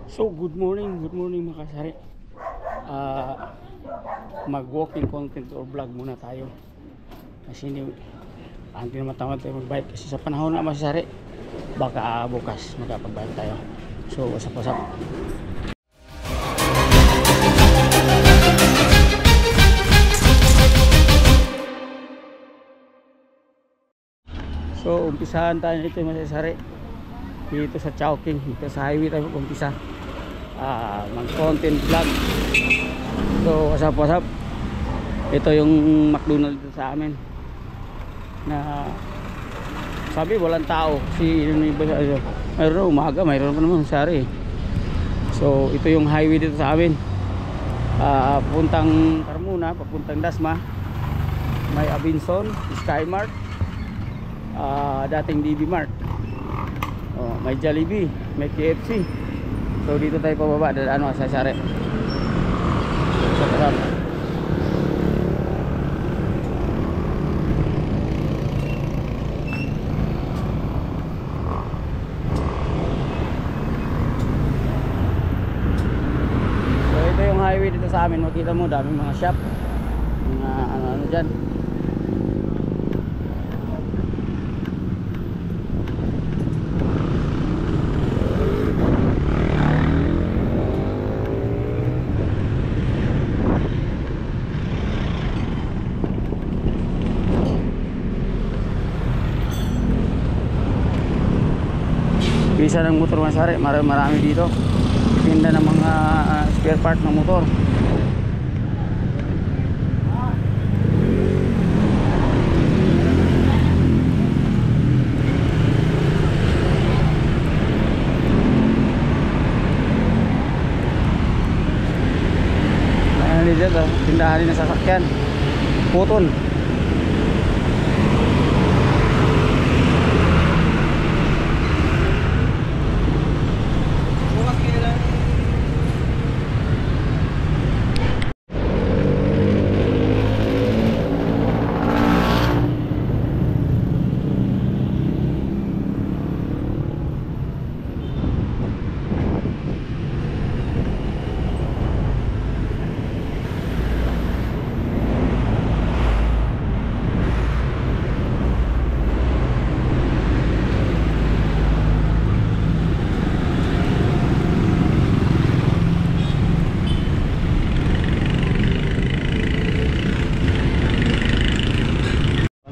So good morning mga kasari. Mag-walking content or vlog muna tayo. Kasi hindi naman tamad tayo mag-bike kasi sa panahon na masasari. Baka bukas magkapag-bike tayo. So usap-usap. So umpisahan tayo nito yung masasari. Dito sa Chowking, dito sa highway tayo umpisa. Mag-content vlog. So what's up? Ito yung McDonald's dito sa amin na sabi walang tao si mayroon umaga, mayroon pa naman sari. So ito yung highway dito sa amin, papuntang Carmona, papuntang Dasma. May Abinson, Skymart, dating DB Mart, may Jollibee, may KFC. So dito tayo pababa dahil sa sari. So sarap. Highway dito sa amin, makita mo daming mga shop, mga ano dyan. Bisa ng motor masari, marami dito. Tinda ng mga spare part ng motor. Ayan dito, tindahan din ng sasakyan. Putol.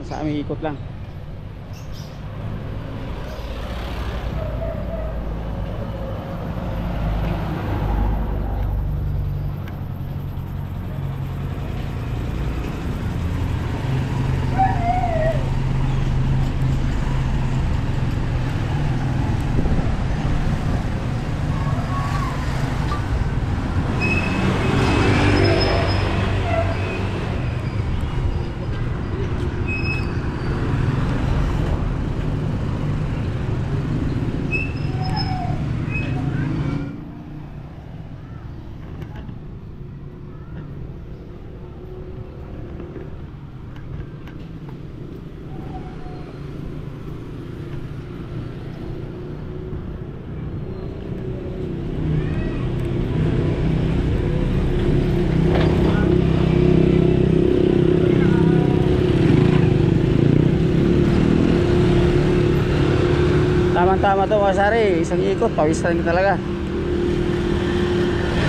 Sa aming ikot lang. Tama to mga sari, isang ikot, pawis rin talaga.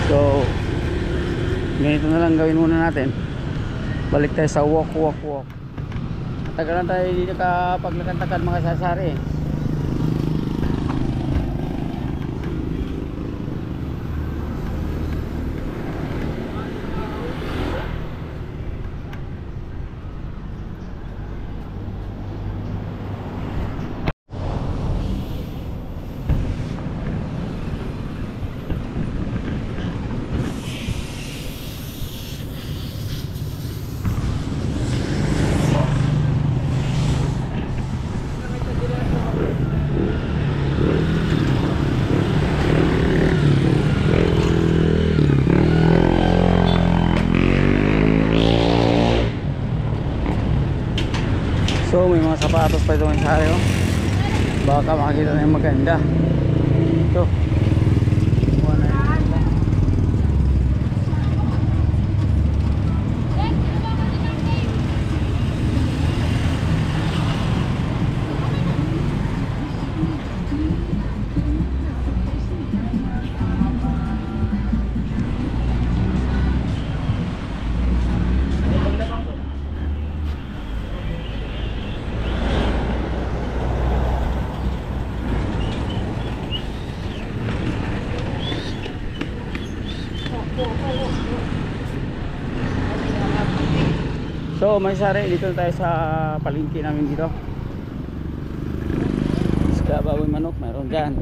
So ganito na lang gawin muna natin. Balik tayo sa walk. Tagal lang tayo dito kapag nakantakad mga sasari. So may mga sapatos pa ito sa akin, baka makikita na yung maganda. Ito 190. So may sari, dito na tayo sa palengke namin dito. Isda, baboy, manok, mayroon dyan.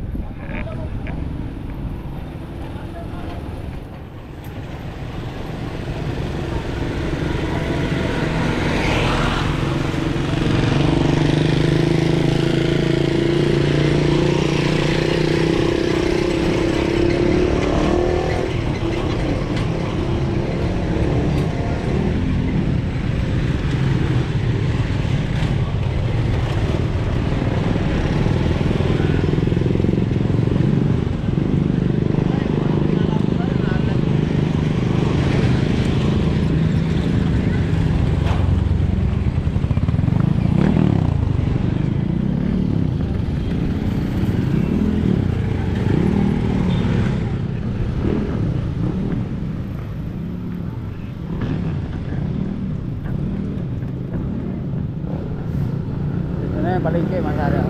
Palengke, masari.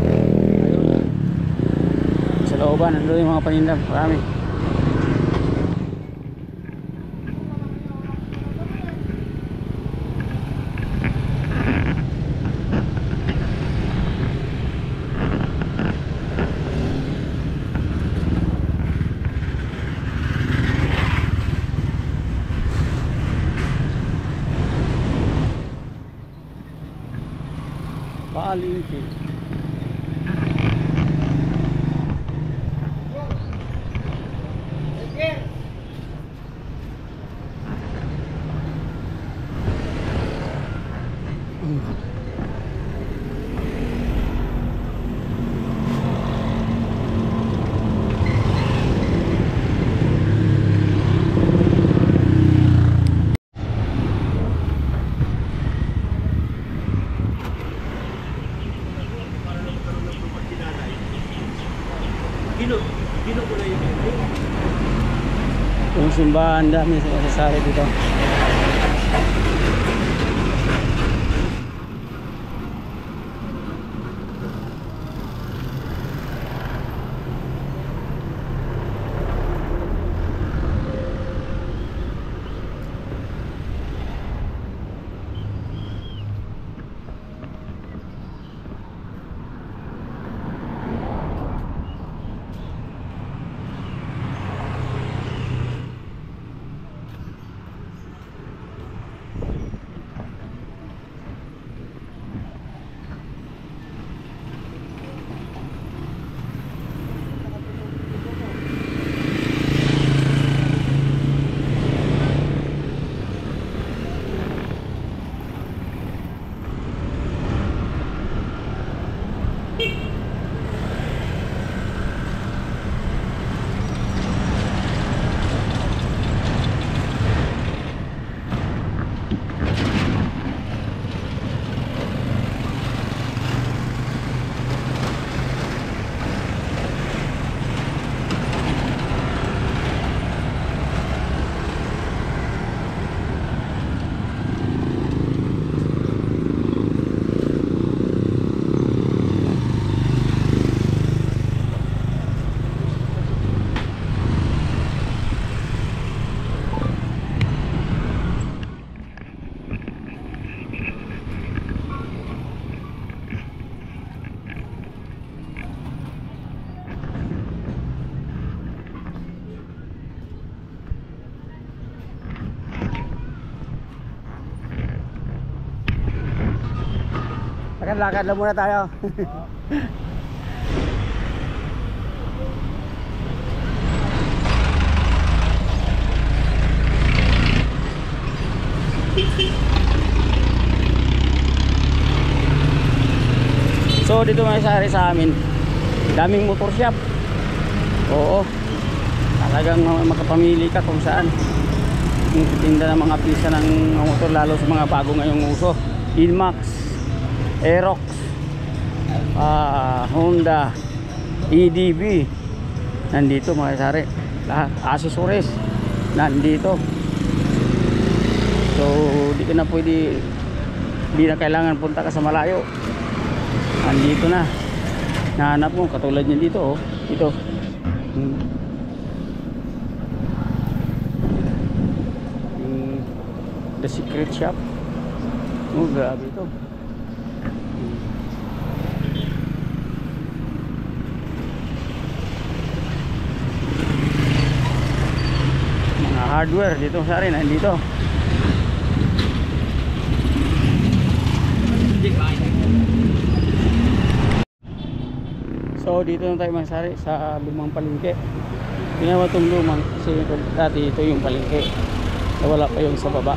Ayun. Sa looban, nandun yung mga paninda, marami. Palengke. Yung simbahan, dami sa masasari dito. Lakad lang muna tayo. So dito may sari sa amin, daming motor shop. Oo, talagang makapamili ka kung saan yung titinda ng mga pisa ng motor, lalo sa mga bago ngayong uso. Inmax, Aerox, Honda, EDB, nandito mga sari. Lahat accessories nandito. So di ka na pwede, di na kailangan punta ka sa malayo, nandito na. Nahanap mo katulad niya dito, oh. Ito The Secret Shop. Oh, grabe ito. Mga hardware dito sa rin, nandito. So dito na tayo magsari sa lumang palengke. Ginawa itong lumang kasi dati ito yung palengke. Wala pa yung sa baba.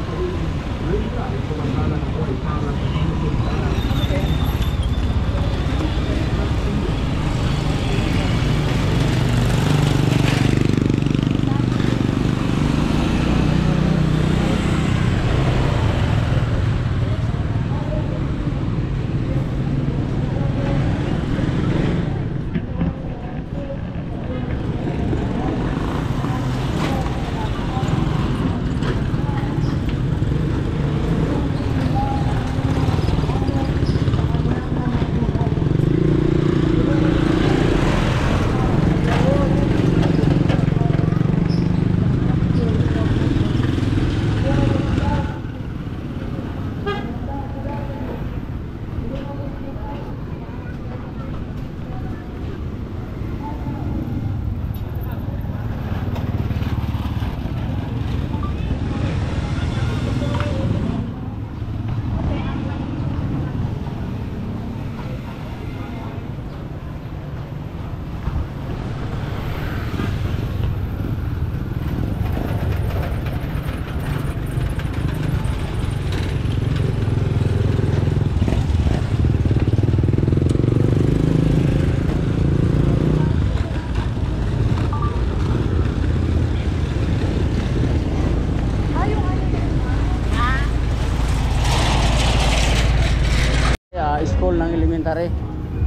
School ng elementary,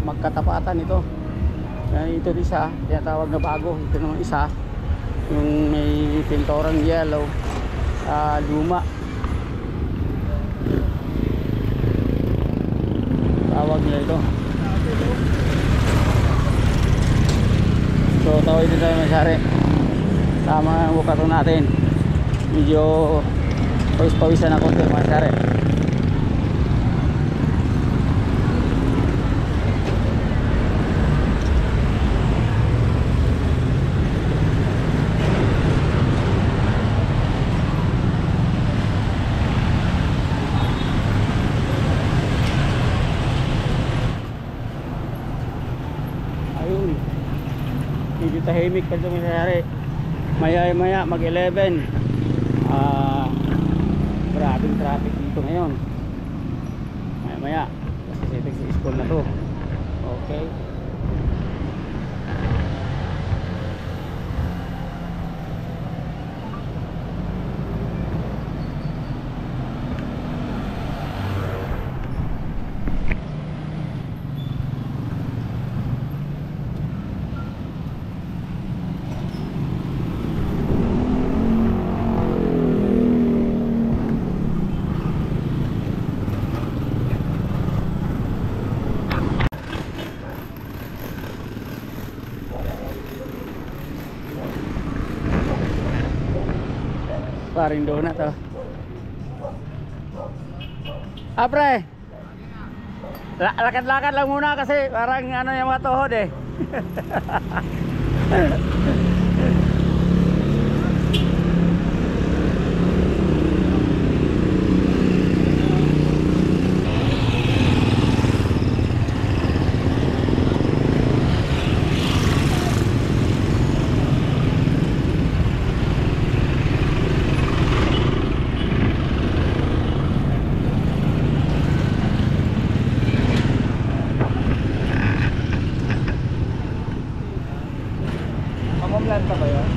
magkatapatan ito. Ito isa, tinatawag na bago. Ito naman isa, yung may pintorang yellow, luma. Tawag nila ito. So tawag dito tayo masyari. Tama ang bukato natin. Medyo pawis-pawisan ako ito masyari. Medyo tahimik pa ito mangyayari. Maya mag 11. Maraming traffic dito ngayon. Maya kasi setting sa school na to. Okay. Paring donut to. Pre. Lakad-lakad lang muna kasi parang ano yung mga tuhod eh. Planta ba yun?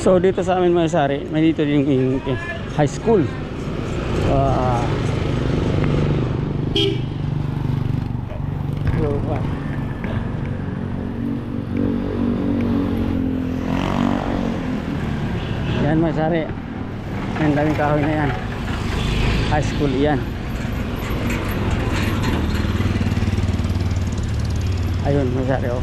So dito sa amin mga sari, may dito yung high school. Lupa. Yan mga sari. Ang daming kahoy na yan. High school yan. Ayun mga sari oh.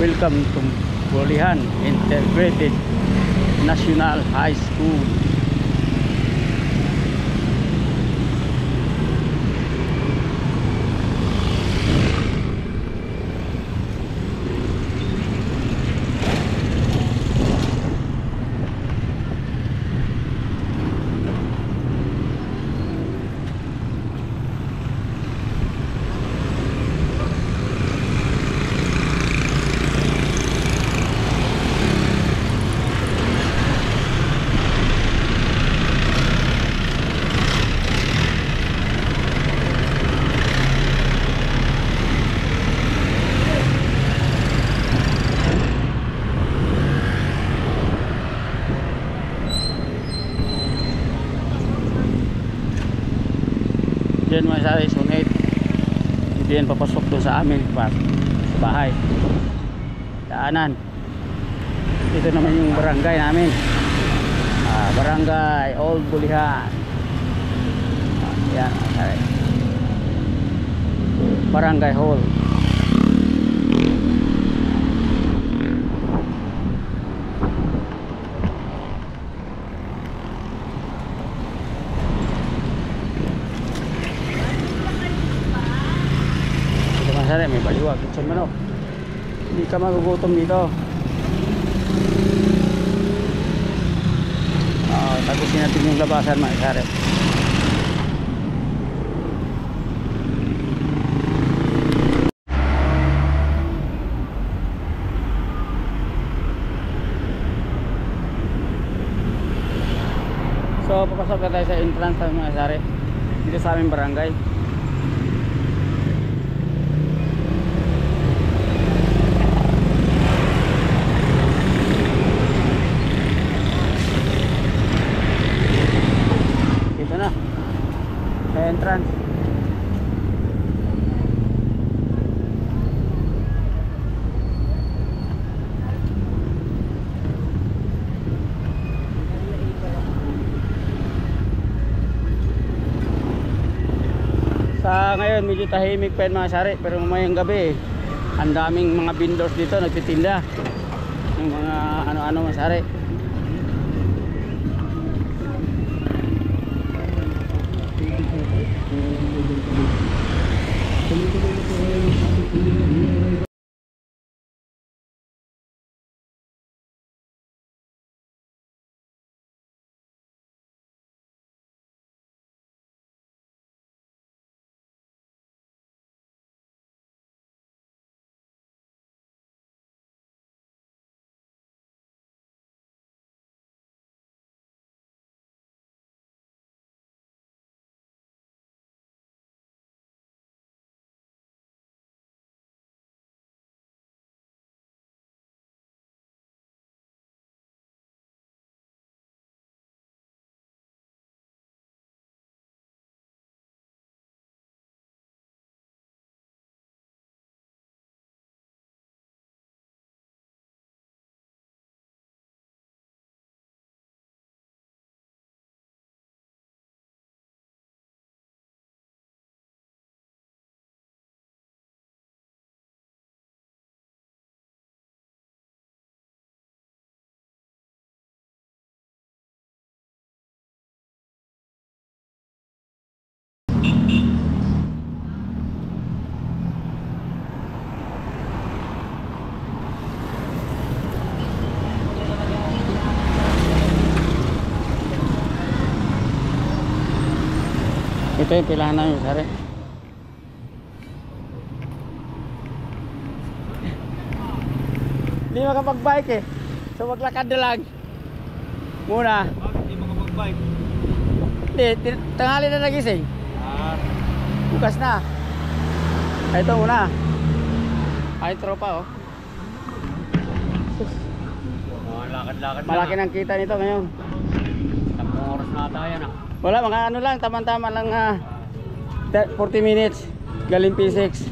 Welcome to Bulihan Integrated National High School. Diyan mga sari, sunit. Hindi yan papasok doon sa amin sa bahay. Daanan. Ito naman yung barangay namin. Barangay Old Bulihan. Yan mga sari. Barangay Hall. May baliwag kitchen manok, hindi ka magugutom dito. Tapusin natin yung labasan mga sari. So papasok na tayo sa entrance mga sari dito sa aming barangay. Entrance. Sa ngayon medyo tahimik pa yun mga sari, pero mamayang gabi ang daming mga vendors dito nagtitinda ng mga ano-ano mga sari. Ito yung pilahan namin, sari. Hindi makapag-bike eh. So maglakad na lang. Muna. Hindi makapag-bike. Hindi, tanghali na nagising. Bukas na. Ay, ito muna. Ay, tropa oh. Lakad-lakad na. Malaki ng kita nito ngayon. 10 oras na tayo na. Wala, mga ano lang, tama-tama lang 40 minutes. Galing P6.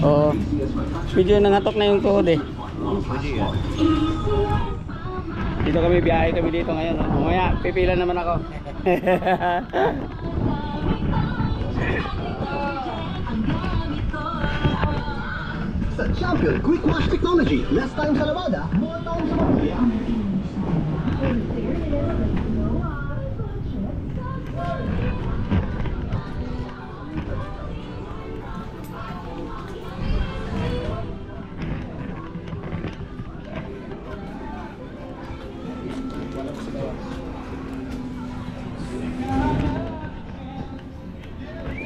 Oo. Medyo nangatok na yung tuhod eh. Pwede yan. Dito kami, biyahe kami dito ngayon. Mamaya, pipila naman ako. Sa Champion Quick Wash Technology, less time sa lavada, more time sa pamilya.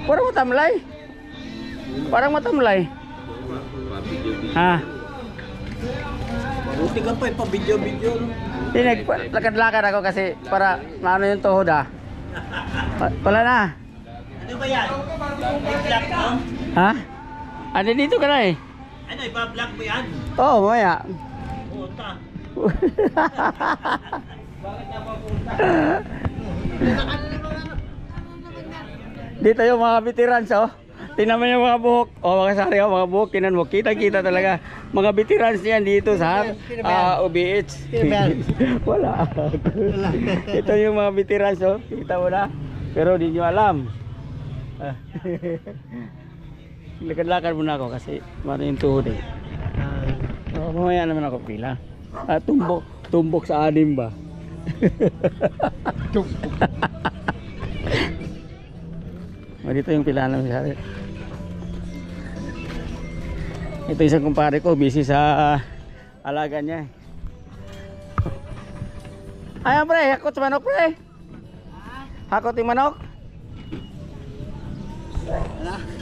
Parang matamlay. Parang matamlay. Ha? Buti ka pa, pa-video-video. Hindi, naglalakad ako kasi para maano yung tuhod ah. Wala na. Ano ba yan? I-vlog mo? Ha? Ano dito ka na eh? Ano, ipa-vlog mo yan? Oo, mamaya. Puta. Dito yung mga veterans oh. Tingnan mo yung mga buhok. Oh, mga sari oh, mga buhok. Tingnan mo, kita-kita talaga. Mga veterans niyan dito sa OBH. Wala. Ito yung mga veterans oh. Kita mo na. Pero di nyo alam. Lakad-lakad muna ako kasi mara yung tuhod eh. Oh, mamaya naman ako pila. Tumbok sa anim ba? Dito yung pila namin sari. Ito isang kumpare ko, busy sa alaga niya. Ayan pre, hakot sa manok pre. Hakot yung manok.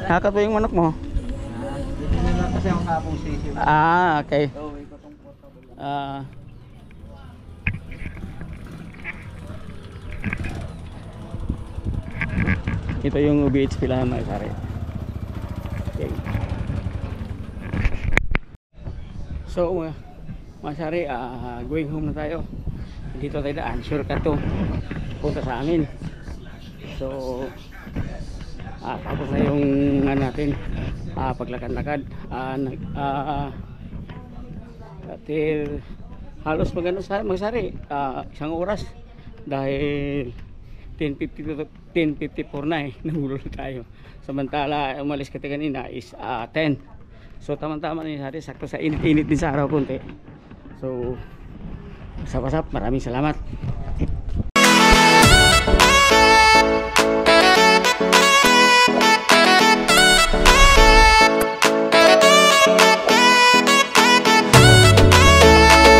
Hakot yung manok mo. Hindi na kasi ang kapong station. Ah, okay. Ito yung UBH pilahan mga sari. Okay. So mga sari, going home na tayo. Dito tayo daan, shortcut to punta sa amin. So tapos na yung natin paglakad-lakad till halos magano sa mga sari, isang oras dahil 10:50 to 10:54 na eh. Nahulog tayo. Samantala umalis ka kanina is 10. So tama-tama na yung hari, sakto sa init-init din sa araw konti. So sapasap, maraming salamat.